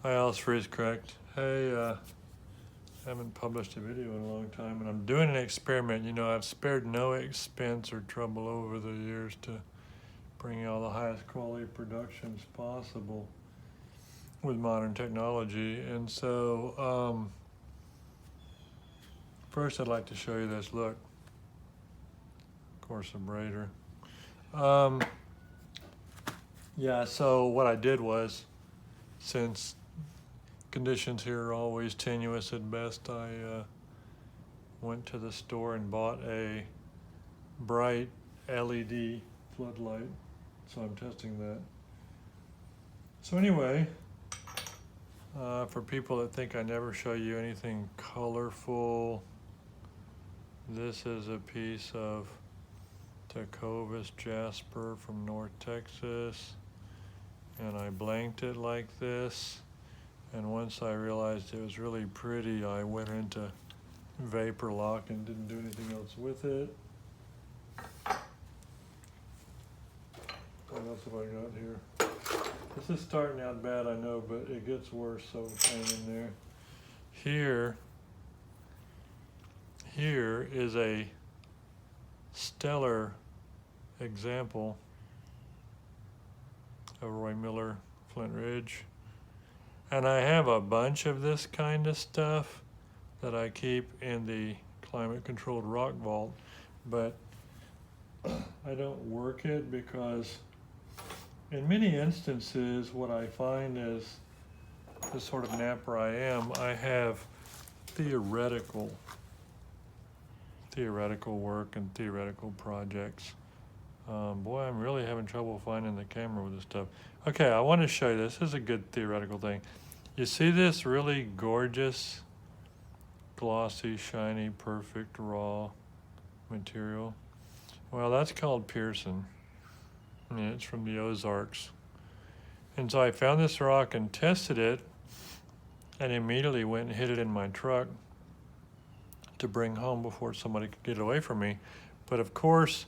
Hi, Alice Freeze correct. Hey, haven't published a video in a long time, and I'm doing an experiment. You know, I've spared no expense or trouble over the years to bring all the highest quality productions possible with modern technology. And so, first I'd like to show you this. Look, of course, a braider. Yeah, so what I did was, since conditions here are always tenuous at best, I went to the store and bought a bright LED floodlight. So I'm testing that. So anyway, for people that think I never show you anything colorful, this is a piece of Tecovas jasper from North Texas, and I blanked it like this. And once I realized it was really pretty, I went into vapor lock and didn't do anything else with it. What else have I got here? This is starting out bad, I know, but it gets worse, so hang in there. Here is a stellar example of Roy Miller Flint Ridge. And I have a bunch of this kind of stuff that I keep in the climate-controlled rock vault, but I don't work it because in many instances what I find is the sort of napper I am, I have theoretical work and theoretical projects. Boy, I'm really having trouble finding the camera with this stuff. Okay, I want to show you this. This is a good theoretical thing. You see this really gorgeous, glossy, shiny, perfect, raw material? Well, that's called Pearson. And it's from the Ozarks. And so I found this rock and tested it, and immediately went and hid it in my truck to bring home before somebody could get it away from me. But of course,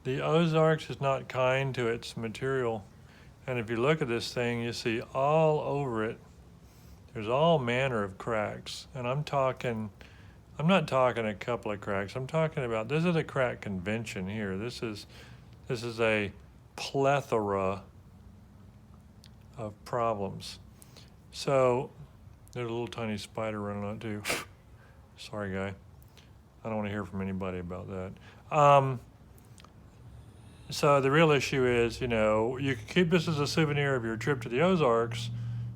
the Ozarks is not kind to its material. And if you look at this thing, you see all over it, there's all manner of cracks. And I'm not talking a couple of cracks. I'm talking about, this is a crack convention here. This is a plethora of problems. So there's a little tiny spider running on it too. Sorry, guy. I don't want to hear from anybody about that. So the real issue is, you know, you can keep this as a souvenir of your trip to the Ozarks,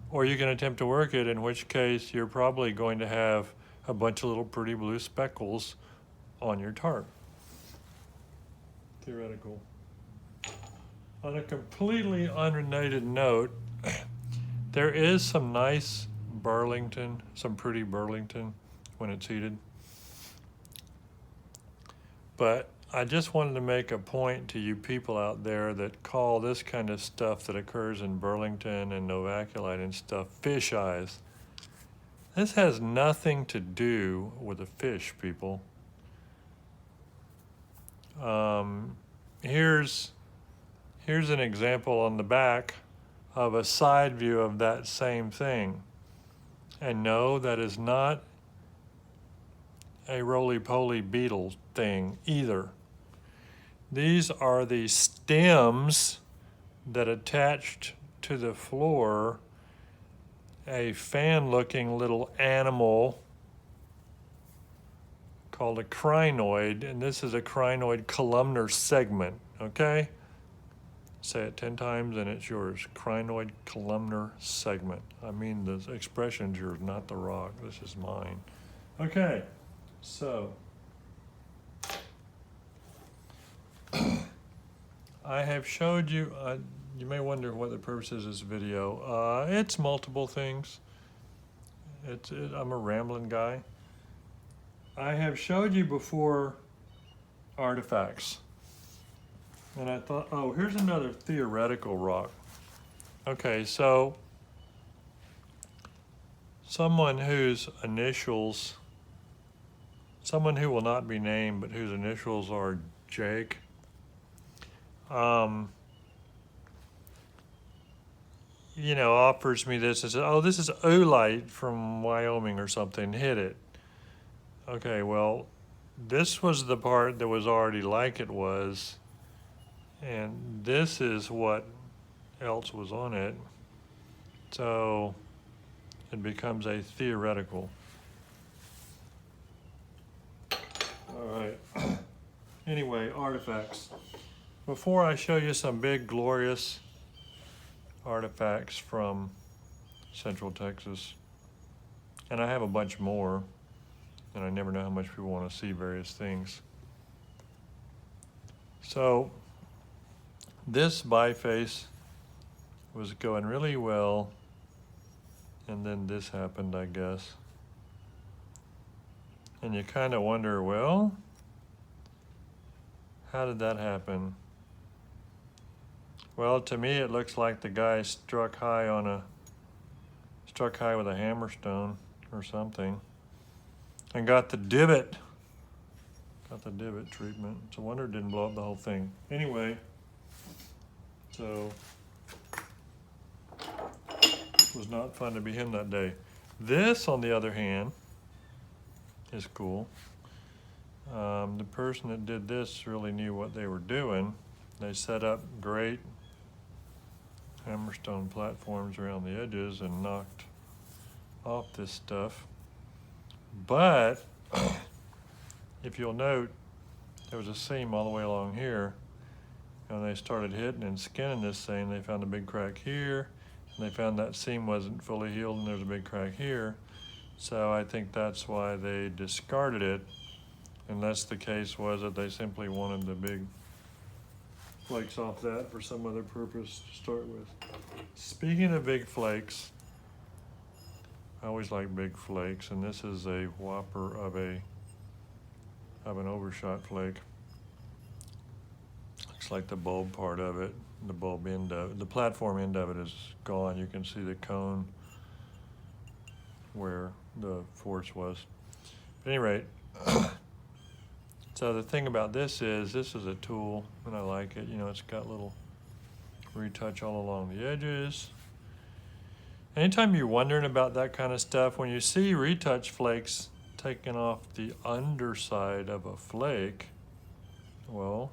or you can attempt to work it, in which case you're probably going to have a bunch of little pretty blue speckles on your tarp. Theoretical. On a completely unrelated note, there is some nice Burlington, some pretty Burlington when it's heated. But I just wanted to make a point to you people out there that call this kind of stuff that occurs in Burlington and novaculite and stuff fish eyes. This has nothing to do with a fish, people. Here's an example on the back of a side view of that same thing. And no, that is not a roly-poly beetle thing either. These are the stems that attached to the floor a fan-looking little animal called a crinoid, and this is a crinoid columnar segment, okay? Say it 10 times and it's yours. Crinoid columnar segment. I mean, the expression's yours, not the rock. This is mine. Okay, so I have showed you, you may wonder what the purpose is of this video. It's multiple things. I'm a rambling guy. I have showed you before artifacts. And I thought, oh, here's another theoretical rock. Okay, so someone who will not be named, but whose initials are Jake, offers me this and says, oh, this is oolite from Wyoming or something, hit it. Okay, well, this was the part that was already like it was, and this is what else was on it. So it becomes a theoretical. All right. Anyway, artifacts. Before I show you some big, glorious artifacts from Central Texas, and I have a bunch more, and I never know how much people want to see various things. So this biface was going really well, and then this happened, I guess. And you kind of wonder, well, how did that happen? Well, to me, it looks like the guy struck high with a hammerstone or something, and got the divot treatment. It's a wonder it didn't blow up the whole thing. Anyway, so it was not fun to be him that day. This, on the other hand, is cool. The person that did this really knew what they were doing. They set up great hammerstone platforms around the edges and knocked off this stuff. But if you'll note, there was a seam all the way along here, and they started hitting and skinning this thing. They found a big crack here, and they found that seam wasn't fully healed, and there's a big crack here. So I think that's why they discarded it, unless the case was that they simply wanted the big flakes off that for some other purpose to start with. Speaking of big flakes, I always like big flakes, and this is a whopper of an overshot flake. Looks like the bulb part of it, the bulb end of it, the platform end of it is gone. You can see the cone where the force was. At any rate, so the thing about this is a tool, and I like it. It's got little retouch all along the edges. Anytime you're wondering about that kind of stuff, when you see retouch flakes taking off the underside of a flake, well,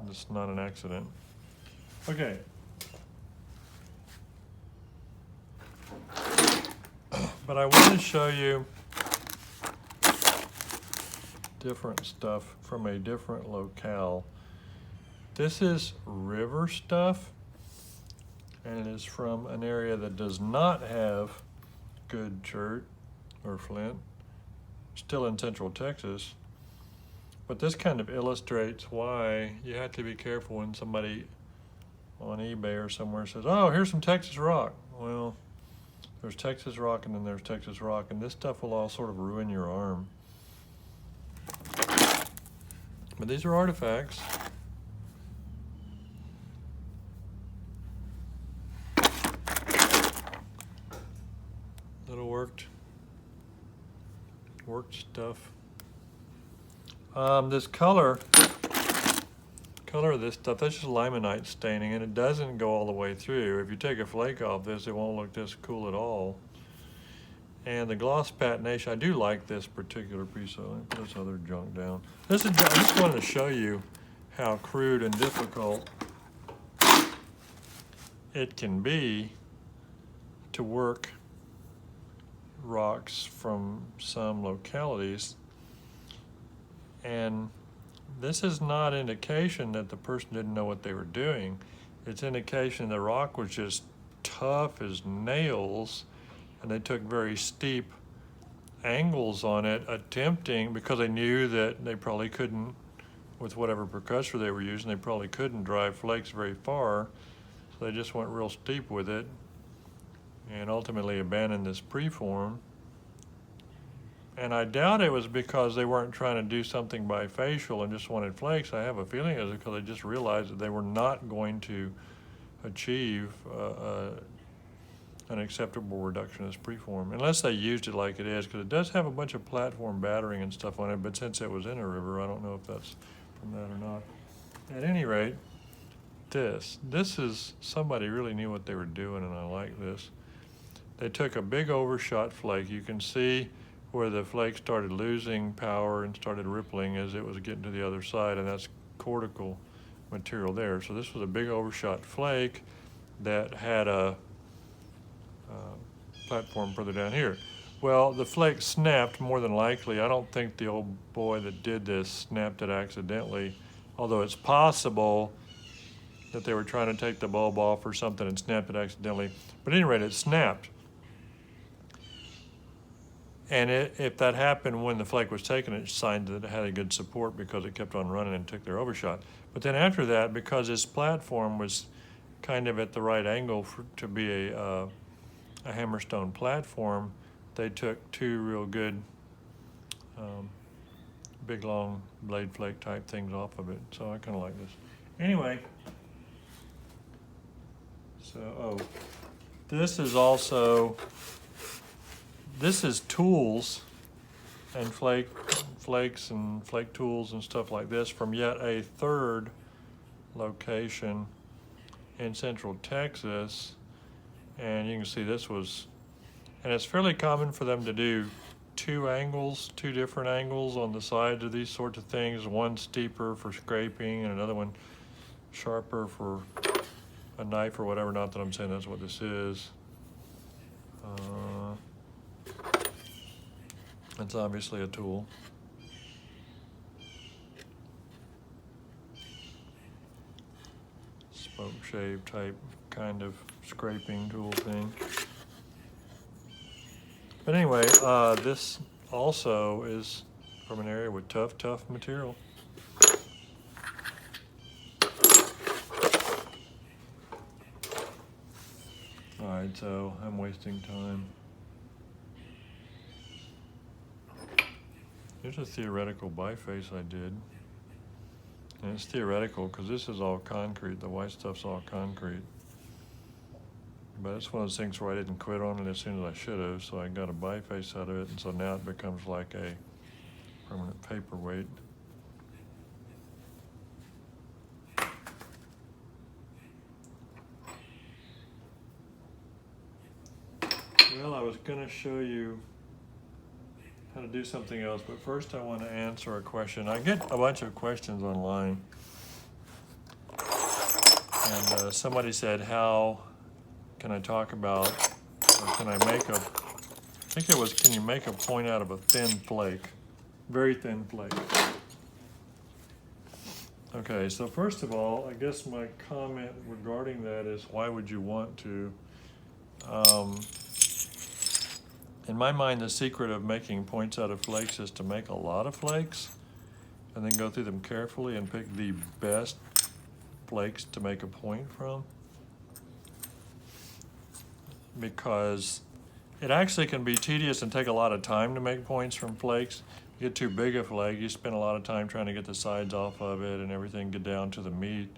it's not an accident. Okay. But I want to show you different stuff from a different locale. This is river stuff, and it is from an area that does not have good chert or flint, still in Central Texas. But this kind of illustrates why you have to be careful when somebody on eBay or somewhere says, oh, here's some Texas rock. Well, there's Texas rock, and then there's Texas rock, and this stuff will all sort of ruin your arm. But these are artifacts. Little worked stuff. This color of this stuff, that's just limonite staining, and it doesn't go all the way through. If you take a flake off this, it won't look this cool at all. And the gloss patination, I do like this particular piece. So let me put this other junk down. I just wanted to show you how crude and difficult it can be to work rocks from some localities. And this is not indication that the person didn't know what they were doing. It's indication the rock was just tough as nails, and they took very steep angles on it, attempting, because they knew that they probably couldn't, with whatever percussor they were using, they probably couldn't drive flakes very far, so they just went real steep with it, and ultimately abandoned this preform. And I doubt it was because they weren't trying to do something bifacial and just wanted flakes. I have a feeling it was because they just realized that they were not going to achieve an acceptable reduction as preform, unless they used it like it is, because it does have a bunch of platform battering and stuff on it, but since it was in a river, I don't know if that's from that or not. At any rate, this. This is, somebody really knew what they were doing, and I like this. They took a big overshot flake. You can see where the flake started losing power and started rippling as it was getting to the other side, and that's cortical material there. So this was a big overshot flake that had a platform further down here. Well, the flake snapped more than likely. I don't think the old boy that did this snapped it accidentally, although it's possible that they were trying to take the bulb off or something and snapped it accidentally. But at any rate, it snapped. And if that happened when the flake was taken, it signed that it had a good support because it kept on running and took their overshot. But then after that, because this platform was kind of at the right angle to be a hammerstone platform, they took two real good big long blade flake type things off of it. So I kind of like this. Anyway, so this is also, this is tools and flakes and flake tools and stuff like this from yet a third location in Central Texas. And you can see this was, and it's fairly common for them to do two different angles on the sides of these sorts of things. One steeper for scraping and another one sharper for a knife or whatever. Not that I'm saying that's what this is. It's obviously a tool. Spoke shave type kind of scraping tool thing. But anyway, this also is from an area with tough material. All right, so I'm wasting time. Here's a theoretical biface I did. And it's theoretical because this is all concrete. The white stuff's all concrete. But it's one of those things where I didn't quit on it as soon as I should have, so I got a biface out of it, and so now it becomes like a permanent paperweight. Well, I was going to show you how to do something else, but first I want to answer a question. I get a bunch of questions online, and somebody said, how can I talk about, or can I make a, I think it was, can you make a point out of a thin flake? Very thin flake. Okay, so first of all, I guess my comment regarding that is, why would you want to? In my mind, the secret of making points out of flakes is to make a lot of flakes and then go through them carefully and pick the best flakes to make a point from. Because it actually can be tedious and take a lot of time to make points from flakes. You get too big a flake, you spend a lot of time trying to get the sides off of it and everything, get down to the meat.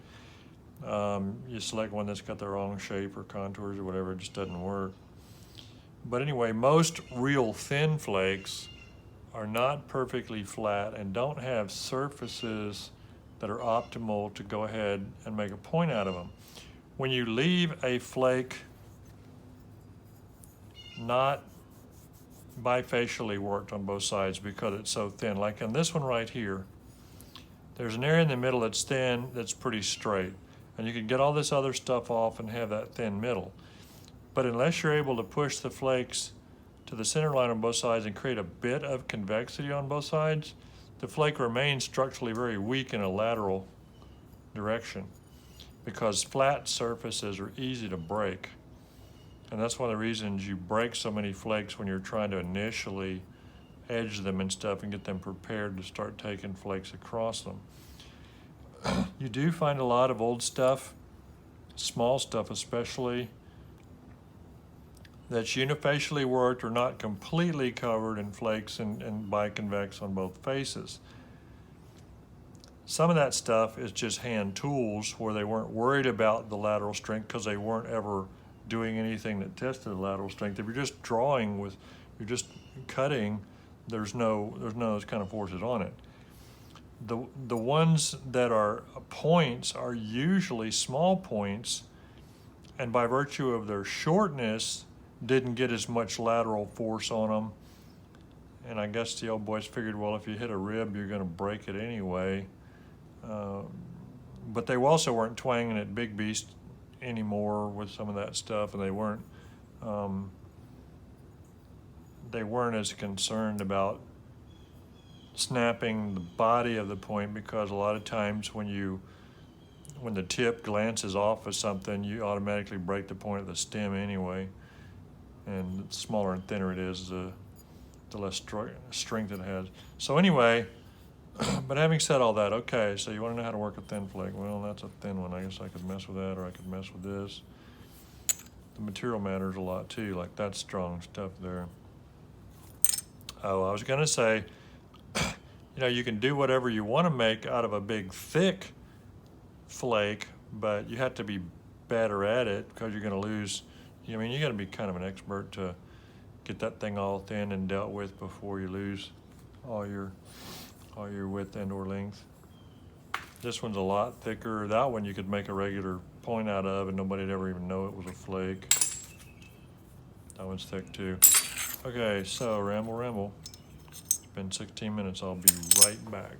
You select one that's got the wrong shape or contours or whatever, it just doesn't work. But anyway, most real thin flakes are not perfectly flat and don't have surfaces that are optimal to go ahead and make a point out of them. When you leave a flake not bifacially worked on both sides because it's so thin, like in this one right here, there's an area in the middle that's thin, that's pretty straight, and you can get all this other stuff off and have that thin middle. But unless you're able to push the flakes to the center line on both sides and create a bit of convexity on both sides, the flake remains structurally very weak in a lateral direction because flat surfaces are easy to break. And that's one of the reasons you break so many flakes when you're trying to initially edge them and stuff and get them prepared to start taking flakes across them. You do find a lot of old stuff, small stuff especially, that's unifacially worked or not completely covered in flakes and biconvex on both faces. Some of that stuff is just hand tools where they weren't worried about the lateral strength because they weren't ever doing anything that tested the lateral strength. If you're just drawing you're just cutting, there's no those kind of forces on it. the ones that are points are usually small points, and by virtue of their shortness, didn't get as much lateral force on them. And I guess the old boys figured, well, if you hit a rib, you're going to break it anyway. But they also weren't twanging at Big Beast anymore with some of that stuff, and they weren't as concerned about snapping the body of the point, because a lot of times when the tip glances off of something, you automatically break the point of the stem anyway. And the smaller and thinner it is, the less strength it has. So anyway, but having said all that, okay, so you want to know how to work a thin flake. Well, that's a thin one. I guess I could mess with that, or I could mess with this. The material matters a lot too, like that strong stuff there. Oh, I was gonna say, you know, you can do whatever you want to make out of a big thick flake, but you have to be better at it, because you're going to lose. I mean, you got to be kind of an expert to get that thing all thin and dealt with before you lose all your width and or length. This one's a lot thicker. That one you could make a regular point out of and nobody'd ever even know it was a flake. That one's thick too. Okay, so ramble. It's been 16 minutes. I'll be right back.